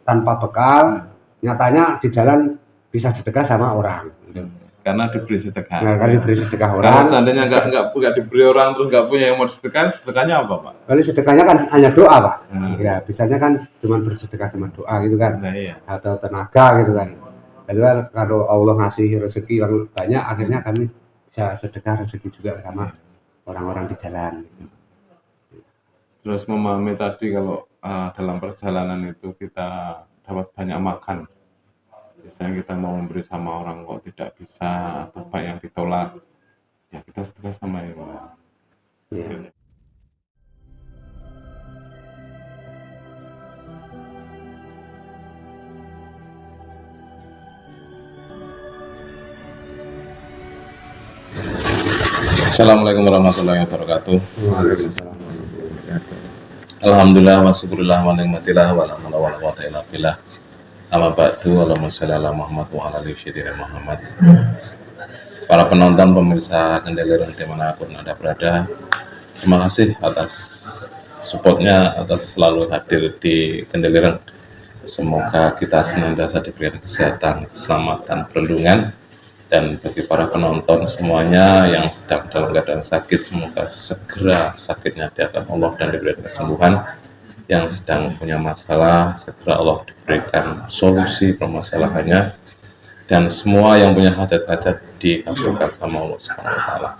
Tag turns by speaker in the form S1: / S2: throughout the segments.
S1: tanpa bekal, nyatanya di jalan bisa sedekah sama orang.
S2: Karena diberi sedekah.
S1: Nah, karena diberi sedekah orang.
S2: Kalau seandainya nggak diberi orang terus nggak punya yang mau disedekah, sedekahnya apa, Pak?
S1: Kalau sedekahnya kan hanya doa, Pak. Ya, bisanya kan cuma bersedekah sama doa gitu kan.
S2: Nah, iya.
S1: Atau tenaga gitu kan. Jadi kan kalau Allah ngasih rezeki yang banyak, akhirnya kami bisa sedekah rezeki juga sama orang-orang di jalan.
S2: Terus memahami tadi kalau dalam perjalanan itu kita dapat banyak makan. Misalnya kita mau memberi sama orang kok tidak bisa atau banyak yang ditolak, ya kita sedekah sama yang
S1: Ya.
S2: Assalamualaikum warahmatullahi wabarakatuh.
S1: Waalaikumsalam.
S2: Alhamdulillah wa syukurillah wa nikmatillah wa la haula wa la quwwata illa billah. Amma ba'du, Allahumma shalli ala Muhammad wa ala ali sayyidina Muhammad. Para penonton pemirsa Kendelereng dimanapun Anda berada, terima kasih atas supportnya, atas selalu hadir di Kendelereng. Semoga kita senantiasa diberikan kesehatan, keselamatan, perlindungan. Dan bagi para penonton semuanya yang sedang dalam keadaan sakit, semoga segera sakitnya diangkat Allah dan diberikan kesembuhan. Yang sedang punya masalah, segera Allah diberikan solusi permasalahannya. Dan semua yang punya hajat-hajat dikabulkan sama Allah Subhanahu wa Ta'ala.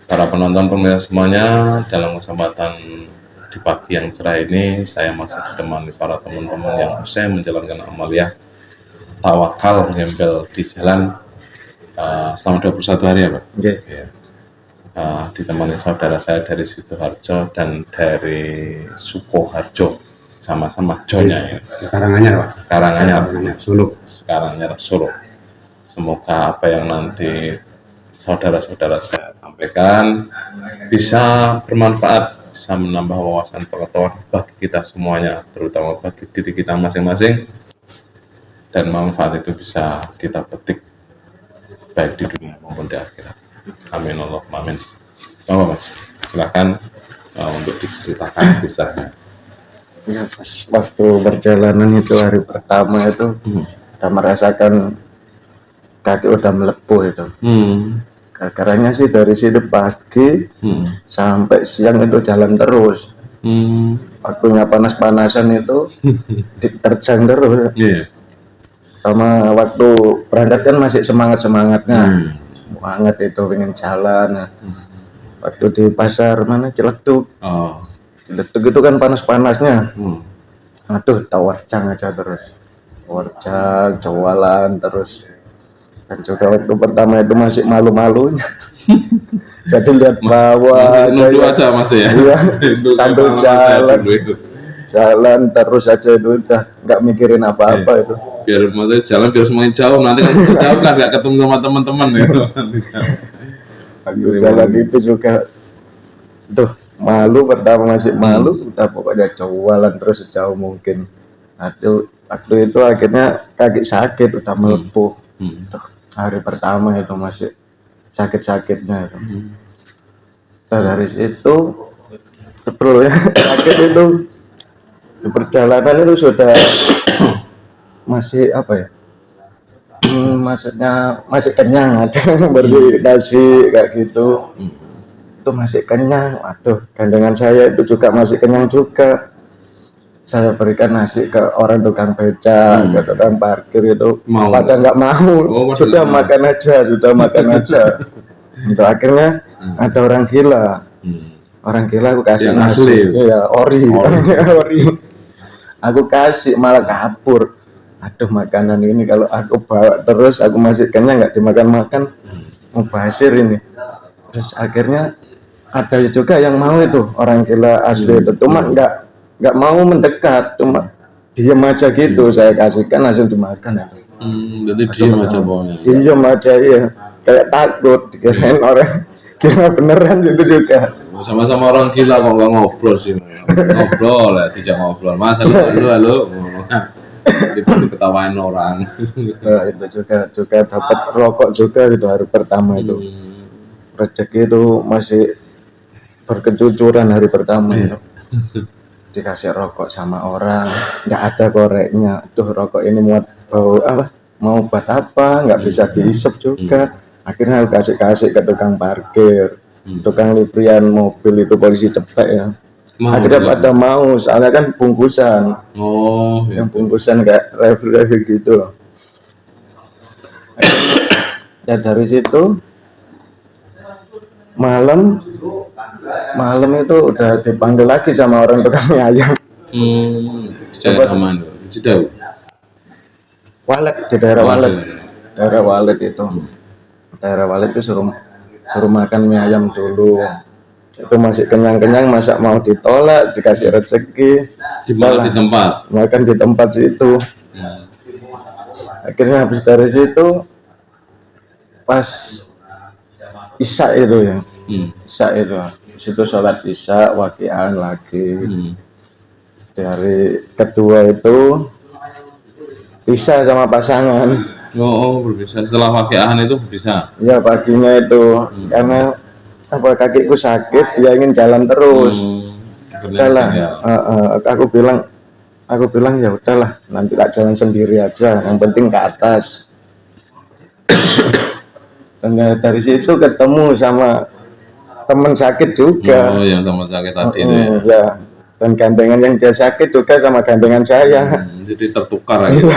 S2: Para penonton pemirsa semuanya, dalam kesempatan di pagi yang cerah ini, saya masih ditemani para teman-teman yang usai menjalankan amaliyah tawakal gembel di jalan selama 21 hari ya Pak?
S1: Yeah.
S2: Ya. Ditemani saudara saya dari Sidoarjo dan dari Sukoharjo, sama-sama Jonya ya.
S1: Karanganyar, Pak.
S2: Karanganyar,
S1: Solo.
S2: Karanganyar, Solo. Semoga apa yang nanti saudara-saudara saya sampaikan bisa bermanfaat, bisa menambah wawasan pengetahuan bagi kita semuanya, terutama bagi diri kita masing-masing, dan manfaat itu bisa kita petik baik di dunia maupun di akhirat. Amin Allahumma amin. Mas, silakan untuk diceritakan kisahnya.
S3: Ya, pas waktu perjalanan itu hari pertama itu udah merasakan kaki udah melepuh itu. Karena sih dari situ pagi sampai siang itu jalan terus. Waktunya panas-panasan itu diterjang terus. Sama waktu berangkat kan masih semangat-semangatnya. Semangat itu pengen jalan. Waktu di pasar mana Ciledug. Ciledug itu kan panas-panasnya. Aduh, tawarjang aja terus. Tawarjang, jualan terus. Dan juga waktu pertama itu masih malu-malunya. Jadi lihat bawah
S2: aja Mas ya.
S3: Iya, sambil jalan terus aja itu udah nggak mikirin apa-apa itu.
S2: Biar maksudnya jalan biar semuanya jauh, nanti kan jauh kan nggak ketemu sama teman-teman gitu.
S3: Jalan itu juga malu, pertama masih malu, udah pokoknya jualan terus sejauh mungkin. Aduh, waktu itu akhirnya kaki sakit, udah melepuh. Hari pertama itu masih sakit-sakitnya itu. Dan dari situ sebelumnya sakit itu di perjalanan itu sudah masih apa ya? Maksudnya masih kenyang, ada yang beri nasi kayak gitu. Itu masih kenyang. Waduh, gandengan saya itu juga masih kenyang juga. Saya berikan nasi ke orang tukang beca, ke tukang parkir itu, pada nggak mau. Sudah makan aja. Untuk akhirnya ada orang gila. Orang gila aku kasih
S2: yang
S3: nasi.
S2: Asli.
S3: Iya, ori. Aku kasih malah kabur. Aduh, makanan ini kalau aku bawa terus aku masih kenyang nggak dimakan-makan, mubazir ini. Terus akhirnya ada juga yang mau itu orang gila asli itu, cuma nggak mau mendekat, cuma diem aja gitu. Saya kasihkan langsung dimakan.
S2: Jadi diem aja bawahnya.
S3: Diem aja ya, kayak takut dikirain orang gila beneran itu juga.
S2: Sama-sama orang gila kok nggak ngobrol sih. Ngobrol ya, tidak ngobrol. Mas, halo. Itu ketawain orang.
S3: Nah, itu juga dapat rokok juga itu hari pertama itu. Rezeki itu masih berkecucuran hari pertama itu. dikasih rokok sama orang, nggak ada koreknya. Tuh rokok ini muat bau apa? Mau buat apa? Nggak bisa dihisap juga. Akhirnya aku kasih ke tukang parkir, tukang librian mobil itu polisi cepet ya. Akhirnya pada mau, soalnya kan bungkusan.
S2: Oh,
S3: Yang bungkusan kayak refill gitu loh. Ya dari situ malam itu udah dipanggil lagi sama orang tukang mie ayam.
S2: Saya aman. Sudah.
S3: Walet di daerah Walet itu. Daerah Walet itu suruh makan mie ayam dulu. Itu masih kenyang-kenyang, masa mau ditolak, dikasih rezeki.
S2: Di tempat.
S3: Makan di tempat situ. Akhirnya habis dari situ pas Isya itu ya. Isya itu. Situ sholat Isya, waqi'an lagi. Di hari kedua itu bisa sama pasangan.
S2: Oh, berpisah setelah waqi'an itu bisa.
S3: Ya paginya itu karena apa kakiku sakit, dia ingin jalan terus. Udahlah, aku bilang ya udahlah, nanti tak jalan sendiri aja, yang penting ke atas. Dan dari situ ketemu sama teman sakit juga.
S2: Oh, yang teman sakit tadi itu
S3: ya. Dan gandengan yang dia sakit juga sama gandengan saya.
S2: Jadi tertukar gitu.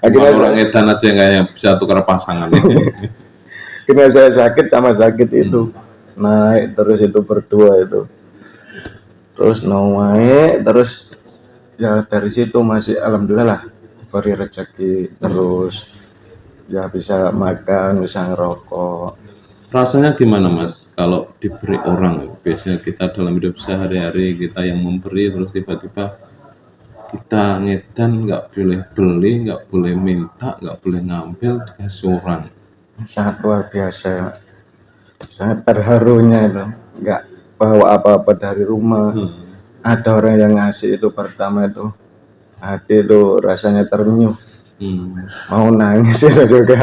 S2: Akhirnya orang edan aja nggak yang bisa tukar pasangan.
S3: Akhirnya saya sakit sama sakit itu. Naik terus itu berdua itu. Terus naik terus ya dari situ masih alhamdulillah lah beri rezeki terus ya bisa makan, bisa ngerokok.
S2: Rasanya gimana Mas kalau diberi orang? Biasanya kita dalam hidup sehari-hari kita yang memberi terus tiba-tiba kita ngedan, nggak boleh beli, nggak boleh minta, nggak boleh ngambil, dikasih orang.
S3: Sangat luar biasa, sangat terharunya itu. Nggak bawa apa-apa dari rumah. Ada orang yang ngasih itu pertama itu hati itu rasanya ternyuh. Mau nangis itu juga.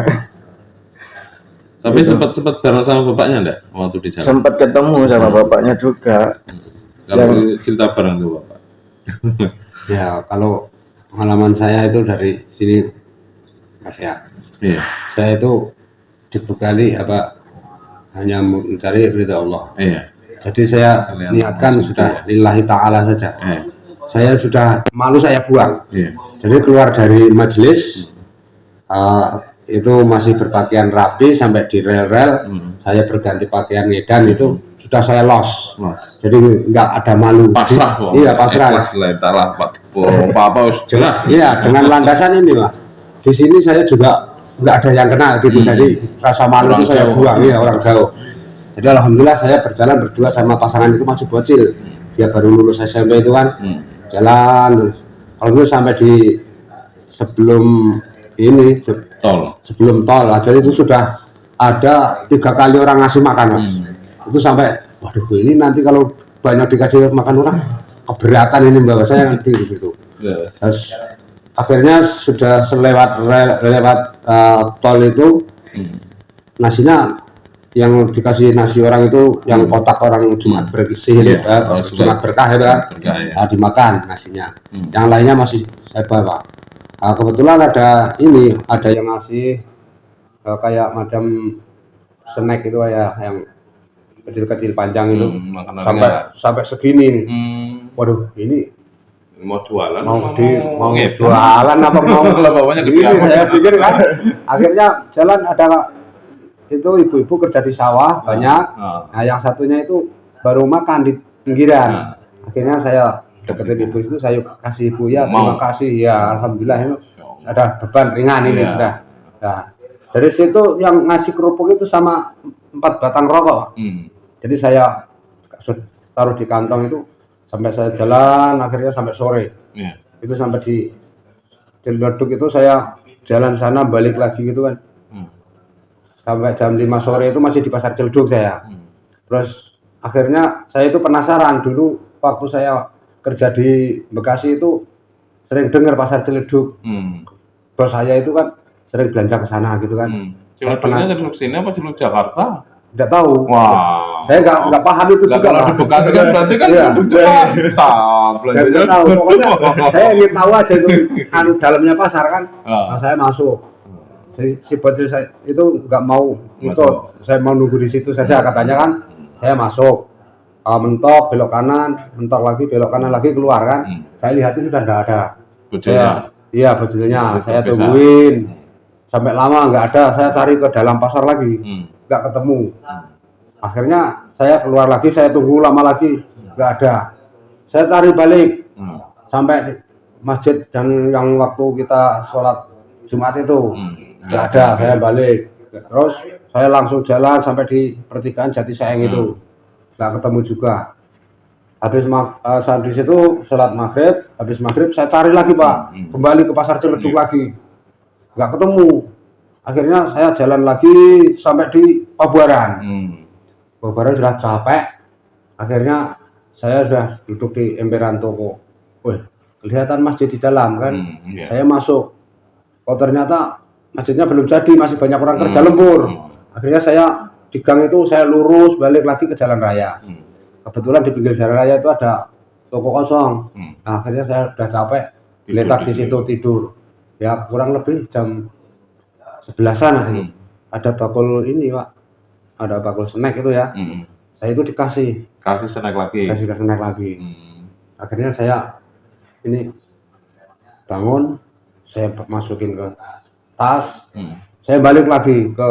S2: Tapi sempat bareng sama bapaknya enggak waktu di jalan?
S3: Sempat ketemu sama bapaknya juga.
S2: Kalau cerita bareng tuh bapak.
S1: Ya kalau pengalaman saya itu dari sini Mas ya.
S2: Iya.
S1: Saya itu dibekali apa hanya mencari ridha Allah.
S2: Iya.
S1: Jadi saya niatkan sudah lillahi ta'ala saja. Saya sudah malu saya buang. Jadi keluar dari majelis itu masih berpakaian rapi sampai di rel-rel. Saya berganti pakaian edan itu sudah saya los. Jadi nggak ada malu.
S2: Pasrah.
S1: Iya pasrah.
S2: Apa jelas.
S1: Iya dengan landasan ini Pak. Di sini saya juga nggak ada yang kenal gitu. Jadi rasa malu itu saya buang. Iya orang jauh. Jadi alhamdulillah saya berjalan berdua sama pasangan itu masih bocil. Dia baru lulus SMP itu kan. Jalan alhamdulillah sampai di sebelum ini sebelum tol. Jadi itu sudah ada 3 kali orang ngasih makan. Itu sampai waduh ini nanti kalau banyak dikasih makan orang keberatan ini bawa saya nanti gitu. Terus akhirnya sudah lewat tol itu nasinya yang dikasih nasi orang itu yang kotak orang Jumat bergizi Jumat berkah itu kan dimakan nasinya. Yang lainnya masih saya bawa. Kebetulan ada yang ngasih kayak macam snack itu ya yang kecil-kecil panjang itu sampai segini nih. Waduh ini
S2: mau jualan
S1: mau jualan apa mau
S2: bawahnya
S1: gede saya pikir kan. Akhirnya jalan ada itu ibu-ibu kerja di sawah banyak. Nah yang satunya itu baru makan di pinggiran. Akhirnya saya deketin ibu itu, saya kasih ibu ya terima kasih ya alhamdulillah ini ada beban ringan ini sudah. Nah dari situ yang ngasih kerupuk itu sama 4 batang rokok. Jadi saya taruh di kantong itu sampai saya jalan akhirnya sampai sore. Itu sampai di Leduk itu saya jalan sana balik lagi gitu kan. Sampai jam 5 sore itu masih di Pasar Ciledug saya. Terus akhirnya saya itu penasaran dulu waktu saya kerja di Bekasi itu sering dengar Pasar Ciledug. Bos saya itu kan sering belanja ke sana gitu kan.
S2: Ciledugnya Ciledug sini apa Ciledug Jakarta?
S1: Tidak tahu.
S2: Wah.
S1: Saya nggak paham itu
S2: Lah
S1: juga.
S2: kalau
S1: Pak.
S2: di Bekasi kan berarti kan
S1: Iya.
S2: mantap.
S1: Nggak tahu. Pokoknya saya ingin tahu aja itu dalamnya pasar kan.
S2: Ah.
S1: Nah, saya masuk. Si bocil saya itu nggak mau ikut. Saya mau nunggu di situ saja katanya kan. Saya masuk. Mentok belok kanan, mentok lagi belok kanan lagi keluar kan. Saya lihat itu sudah nggak ada.
S2: Bocilnya.
S1: Iya bocilnya. Saya
S2: Terpisah.
S1: tungguin sampai lama nggak ada. Saya cari ke dalam pasar lagi, nggak ketemu. Akhirnya saya keluar lagi, saya tunggu lama lagi, nggak ada. Saya cari balik sampai di masjid dan yang waktu kita sholat Jumat itu nggak ada. Saya balik, terus saya langsung jalan sampai di pertigaan Jatisayang itu, nggak ketemu juga. Habis saat di situ sholat maghrib, habis maghrib saya cari lagi Pak, kembali ke pasar Ciledug lagi, nggak ketemu. Akhirnya saya jalan lagi sampai di Pabuaran. Pabuaran sudah capek, akhirnya saya sudah duduk di emperan toko. Wih, kelihatan masjid di dalam kan. Saya masuk, oh ternyata masjidnya belum jadi, masih banyak orang kerja lembur. Akhirnya saya di gang itu saya lurus balik lagi ke jalan raya. Kebetulan di pinggir jalan raya itu ada toko kosong. Nah, akhirnya saya udah capek, letak di situ tidur. Ya kurang lebih jam 11-an ada bakul ini Pak, ada bakul snack itu ya. Saya itu dikasih
S2: snack lagi.
S1: Kasih snack lagi. Akhirnya saya ini bangun, saya masukin ke tas, saya balik lagi ke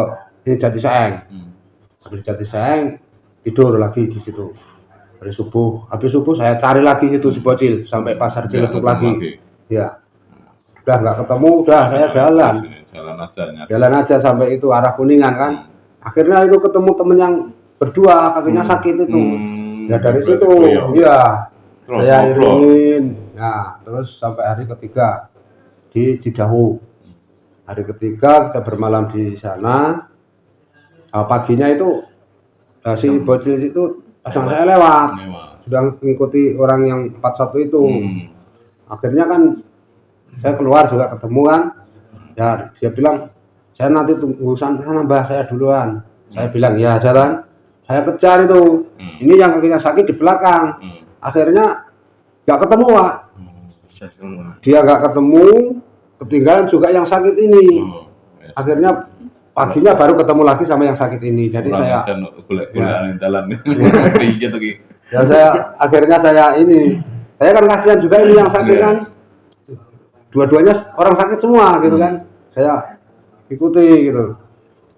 S1: ini Jatisayang. Habis Jatisayang tidur lagi di situ. Habis subuh saya cari lagi situ di Bocil sampai pasar Ciledug lagi. Ya. Udah nggak ketemu, udah saya jalan aja sampai itu arah Kuningan kan. Akhirnya itu ketemu temen yang berdua kakinya sakit itu. Ya dari situ, iya. Saya iringin. Nah, terus sampai hari ketiga di Cidahu. Hari ketiga kita bermalam di sana. Paginya itu si Bocil itu pasang saya lewat. Sudah mengikuti orang yang 41 itu. Akhirnya kan saya keluar juga ketemu kan. Ya dia bilang, saya nanti tunggu sana Mbah, saya duluan. Saya bilang ya jalan. Saya kejar itu. Ini yang kakinya sakit di belakang. Akhirnya nggak ketemu Pak. Dia nggak ketemu, ketinggalan juga yang sakit ini. Akhirnya paginya baru ketemu lagi sama yang sakit ini. Jadi saya ya akhirnya saya kan kasihan juga ini yang sakit kan. Dua-duanya orang sakit semua gitu kan. Saya ikuti gitu.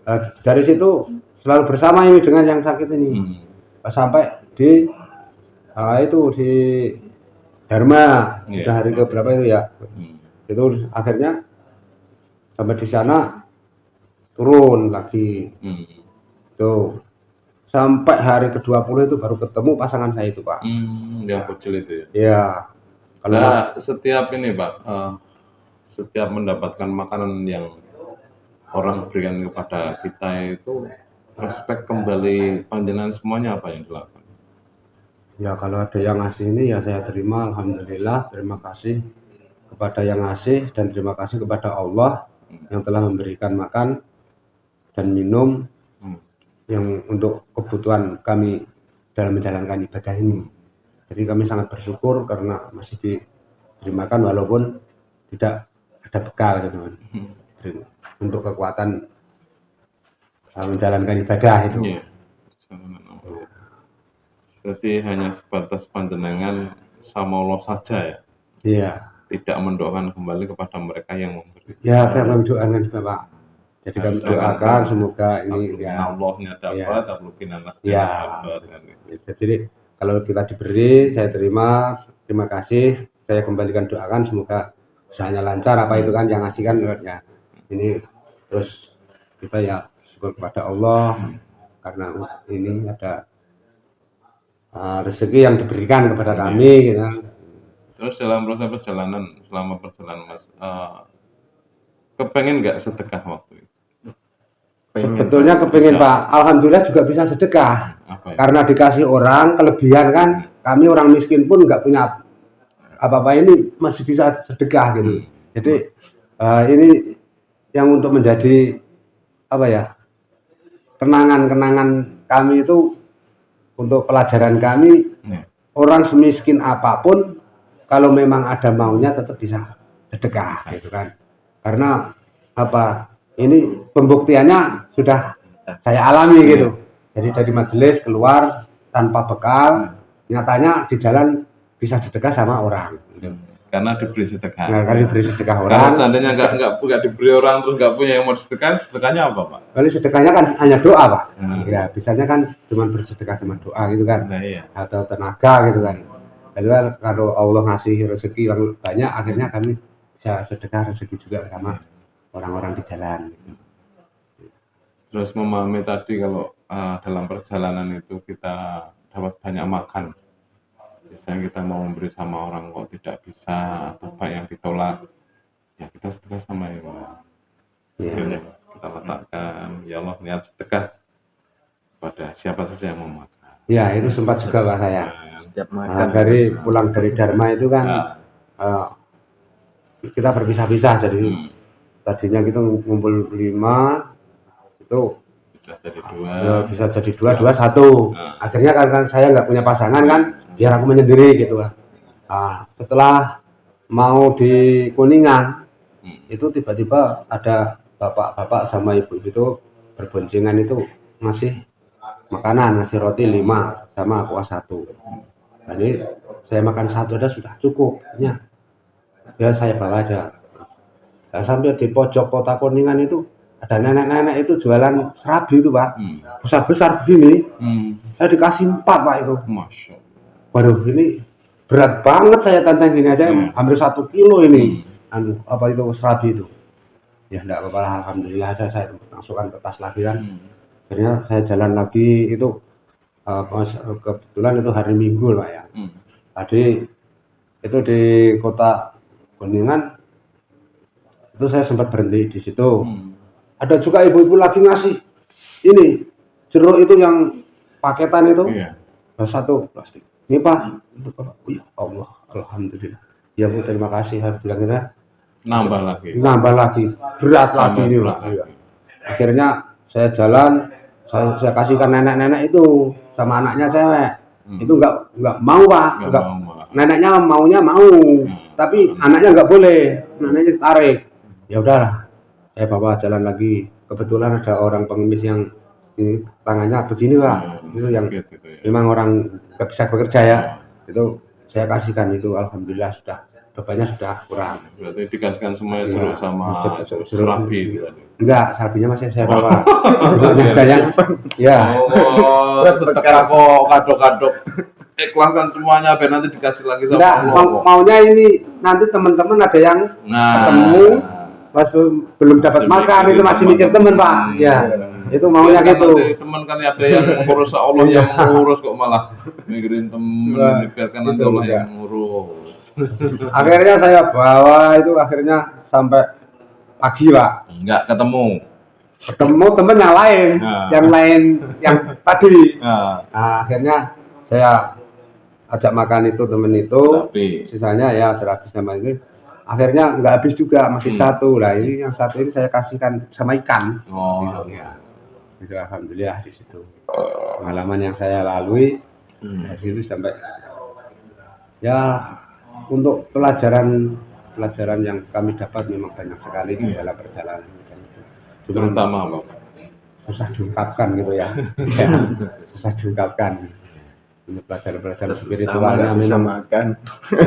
S1: Nah, dari situ selalu bersama ini dengan yang sakit ini. Sampai di itu di Dharma. Udah hari ke berapa itu ya. Itu akhirnya sampai di sana turun lagi. Tuh. Sampai hari ke-20 itu baru ketemu pasangan saya itu, Pak.
S2: Yang Bocil itu ya.
S1: Iya. Kalau
S2: setiap ini, Pak, setiap mendapatkan makanan yang orang berikan kepada kita itu respect kembali panjenengan semuanya apa yang dilakukan?
S1: Ya kalau ada yang ngasih ini ya saya terima, alhamdulillah, terima kasih kepada yang ngasih dan terima kasih kepada Allah yang telah memberikan makan dan minum yang untuk kebutuhan kami dalam menjalankan ibadah ini. Jadi kami sangat bersyukur karena masih diberi makan walaupun tidak ada bekal gitu kan. Untuk kekuatan menjalankan ibadah itu.
S2: Berarti hanya sebatas panjenengan sama Allah saja ya?
S1: Iya.
S2: Tidak mendoakan kembali kepada mereka yang memberi.
S1: Ya, kami mendoakan juga Pak. Jadi kami doakan semoga ini
S2: ya Allahnya dapat, taklukina nasnya dapat.
S1: Jadi kalau kita diberi, saya terima kasih, saya kembalikan doakan semoga usahanya lancar apa itu kan yang ngasih kan ya. Ini terus kita ya syukur kepada Allah karena ini ada rezeki yang diberikan kepada kami gitu.
S2: Terus dalam proses perjalanan, selama perjalanan Mas, kepengen nggak sedekah waktu itu?
S1: Sebetulnya kepengen Pak, alhamdulillah juga bisa sedekah. Karena dikasih orang kelebihan kan, kami orang miskin pun nggak punya apa-apa ini masih bisa sedekah gitu. Jadi ini yang untuk menjadi apa ya kenangan-kenangan kami itu untuk pelajaran kami, orang semiskin apapun kalau memang ada maunya tetap bisa sedekah gitu kan. Karena apa? Ini pembuktiannya sudah saya alami gitu. Jadi dari majelis keluar tanpa bekal, nyatanya di jalan bisa sedekah sama orang. Gitu.
S2: Karena diberi sedekah.
S1: Nah, karena diberi sedekah orang.
S2: Kalau seandainya nggak diberi orang terus nggak punya yang mau sedekah, sedekahnya apa, Pak?
S1: Kali sedekahnya kan hanya doa, Pak. Ya, bisanya kan cuma bersedekah sama doa gitu kan.
S2: Nah, iya.
S1: Atau tenaga gitu kan. Jadi kan kalau Allah ngasih rezeki yang banyak, akhirnya kami bisa sedekah rezeki juga sama orang-orang di jalan. Gitu.
S2: Terus memahami tadi kalau dalam perjalanan itu kita dapat banyak makan. Misalnya kita mau memberi sama orang kok tidak bisa atau banyak yang ditolak, ya kita sedekah sama yang akhirnya kita letakkan, ya Allah niat sedekah pada siapa saja yang mau makan.
S1: Ya itu sempat juga Pak saya.
S3: Setiap makan
S1: Dari pulang dari Dharma itu kan kita berpisah-pisah, jadi tadinya kita ngumpul 5 itu
S2: bisa jadi 2,
S1: bisa jadi 2, 1. Akhirnya karena saya nggak punya pasangan kan, biar aku menyendiri gitu lah. Setelah mau di Kuningan itu tiba-tiba ada bapak-bapak sama ibu-ibu itu berboncengan itu ngasih makanan, ngasih roti 5 sama kuah 1. Jadi saya makan 1 aja sudah cukup ya saya bawa aja. Nah, sampai di pojok kota Kuningan itu ada nenek-nenek itu jualan serabi itu Pak, besar-besar begini. Saya dikasih 4 Pak itu.
S2: Masya Allah.
S1: Waduh ini berat banget, saya tantang gini aja hampir 1 kilo ini. Apa itu serabi itu? Ya enggak apa-apa, alhamdulillah aja saya masukkan ke tas lagi kan. Akhirnya saya jalan lagi itu kebetulan itu hari Minggu Pak ya. Tadi itu di kota Kuningan itu saya sempat berhenti di situ. Ada juga ibu-ibu lagi ngasih ini jeruk itu yang paketan itu, 1 plastik. Ini Pak, ya Allah, alhamdulillah. Ya Bu, terima kasih. Saya bilang gitu. Nambah lagi, berat lagi ini Pak. Akhirnya saya jalan, saya kasihkan nenek-nenek itu sama anaknya cewek. Itu nggak mau Pak, nggak. Neneknya maunya mau, tapi anaknya nggak boleh, anaknya tarik. Ya udahlah. Saya bawa jalan lagi, kebetulan ada orang pengemis yang ini, tangannya begini Pak, itu yang memang orang nggak bisa bekerja ya, itu saya kasihkan itu, alhamdulillah sudah bebannya sudah kurang.
S2: Berarti dikasihkan semuanya jeruk sama serabi.
S1: Enggak, serabinya masih saya bawa. Jeruknya saya, ya.
S2: Sedekah kok kado-kado. Ikhlaskan semuanya biar nanti dikasih lagi sama Allah.
S1: Maunya ini nanti teman-teman ada yang ketemu. Pas belum dapat makan itu masih mikir teman Pak, ya itu maunya gitu.
S2: Teman kan ada yang mengurus, Allah yang mengurus kok malah mikirin teman, biarkan nanti Allah yang mengurus.
S1: Akhirnya saya bawa itu akhirnya sampai pagi Pak.
S2: Enggak ketemu
S1: Teman yang lain yang tadi. Akhirnya saya ajak makan itu teman itu, sisanya ya habis sama ini. Akhirnya nggak habis juga, masih 1 lah. Ini yang 1 ini saya kasihkan sama ikan. Ya. Itu alhamdulillah di situ pengalaman yang saya lalui dari situ sampai ya untuk pelajaran yang kami dapat memang banyak sekali di dalam perjalanan itu.
S2: Terutama apa?
S1: Susah diungkapkan gitu ya. Susah diungkapkan. Untuk pelajaran spiritualnya
S3: bisa
S1: memang
S3: makan.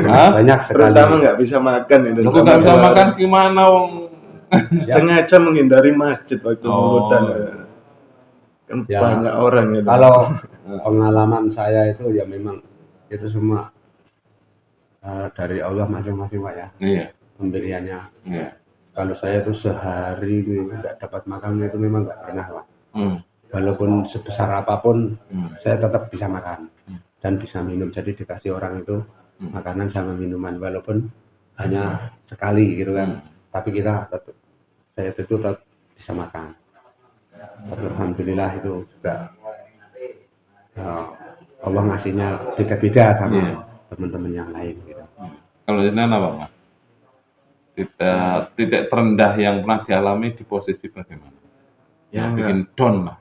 S1: Banyak sekali.
S3: Terutama nggak bisa makan itu.
S2: Lu nggak bisa makan gimana Wong?
S3: Sengaja menghindari masjid waktu Ramadan. Kan banyak orang itu.
S1: Kalau pengalaman saya itu ya memang itu semua dari Allah masing-masing Pak ya.
S2: Iya.
S1: Pemberiannya.
S2: Iya.
S1: Kalau saya itu sehari nggak dapat makan itu memang nggak pernah Pak. Walaupun sebesar apapun saya tetap bisa makan dan bisa minum. Jadi dikasih orang itu makanan sama minuman walaupun hanya sekali gitu kan. Tapi saya tetap bisa makan. Tapi alhamdulillah itu juga Allah ngasihnya beda-beda sama teman-teman yang lain gitu.
S2: Kalau jenengan apa Pak? Titik terendah yang pernah dialami di posisi bagaimana? Yang bikin down lah.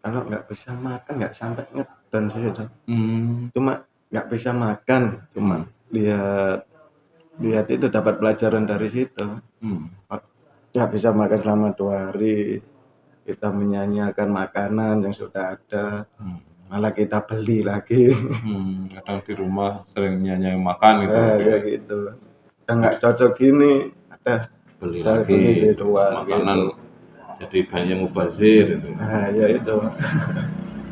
S3: kalau nggak bisa makan nggak sampai ngedon sih itu.
S2: Hmm.
S3: Cuma nggak bisa makan, cuma lihat itu dapat pelajaran dari situ. Nggak bisa makan selama 2 hari, kita menyanyiakan makanan yang sudah ada, malah kita beli lagi.
S2: Kadang di rumah sering nyanyi makan gitu.
S3: Nah, kayak gitu. Udah nggak cocok gini, ada
S2: Beli
S3: kita
S2: lagi
S3: beli di luar
S2: makanan
S3: gitu.
S2: jadi banyak mubazir itu.
S3: Nah, ya itu.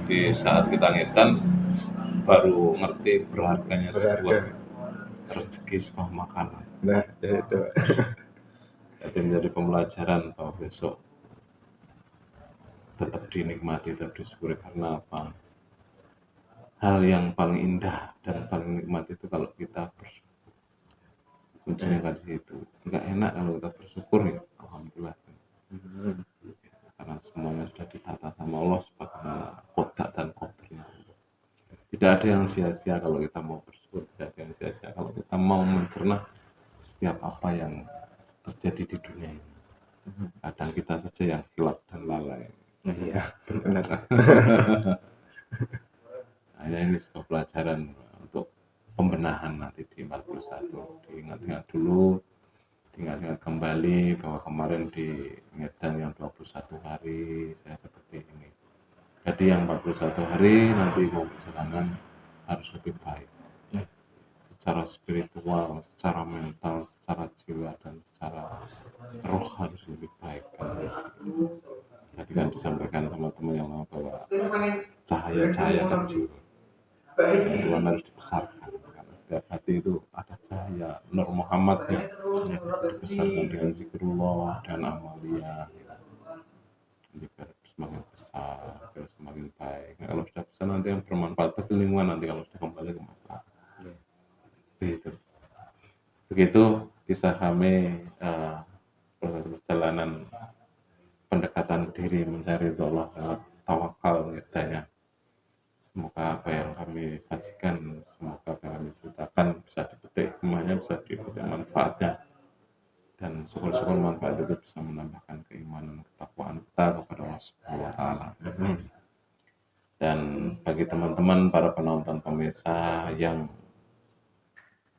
S2: Di saat kita ngedan baru ngerti berharganya sebuah
S3: Berharga.
S2: rezeki, sebuah makanan.
S3: Nah, ya itu.
S2: Jadi menjadi pembelajaran bahwa besok tetap dinikmati, tetap disyukuri. Karena apa? Hal yang paling indah dan paling nikmat itu kalau kita bersyukur. Kuncinya di situ. Nggak enak kalau kita bersyukur ya, alhamdulillah. Karena semuanya sudah ditata sama Allah sebagaimana kodak dan kodarnya. Tidak ada yang sia-sia kalau kita mau bersyukur, tidak ada yang sia-sia kalau kita mau mencerna setiap apa yang terjadi di dunia ini. Kadang kita saja yang hilaf dan lalai.
S3: Iya, benar.
S2: Nah, ini sebuah pelajaran untuk pembenahan nanti di 41. Diingat-ingat dulu, diingat-ingat kembali bahwa kemarin di Medan yang 21 hari saya seperti ini. Jadi yang 41 hari nanti mau perjalanan harus lebih baik. Secara spiritual, secara mental, secara jiwa, dan secara roh harus lebih baik. Tadi kan disampaikan teman-teman yang lama bahwa cahaya-cahaya kecil Tuhan harus dibesarkan. Karena setiap hati itu ada cahaya Nur Muhammad yang dibesarkan dengan zikrullah dan amalia. Jadi biar semakin besar, biar semakin baik. Nah, kalau sudah besar nanti yang bermanfaat bagi lingkungan nanti kalau sudah kembali ke masyarakat. Begitu. Begitu kisah kami perjalanan pendekatan diri mencari Allah lewat tawakal ngedanya. Semoga apa yang kami sajikan, semoga apa yang kami ceritakan bisa dipetik hikmahnya, bisa dipetik manfaatnya, dan syukur-syukur manfaat itu bisa menambahkan keimanan ketakwaan kita kepada Allah Subhanahu wa Ta'ala. Dan bagi teman-teman para penonton pemirsa yang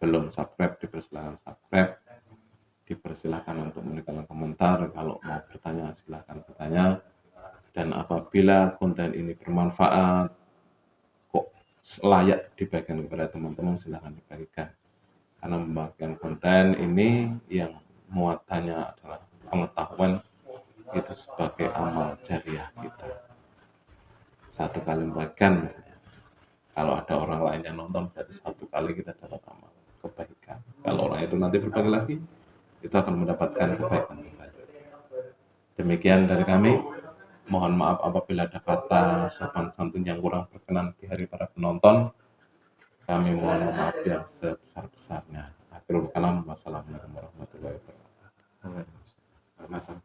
S2: belum subscribe, dipersilakan subscribe, dipersilakan untuk meninggalkan komentar. Kalau mau bertanya silahkan bertanya, dan apabila konten ini bermanfaat, kok layak dibagikan kepada teman-teman, silahkan dibagikan. Karena membagikan konten ini yang muatannya adalah pengetahuan, itu sebagai amal jariah kita. Satu kali membagikan misalnya, kalau ada orang lain yang nonton, berarti satu kali kita dapat amal kebaikan. Kalau orang itu nanti berbagi lagi, itu akan mendapatkan kebaikan kembali. Demikian dari kami. Mohon maaf apabila ada kata sopan santun yang kurang berkenan di hari para penonton. Kami mohon maaf yang sebesar-besarnya. Akhirul kalam. Wassalamualaikum warahmatullahi wabarakatuh.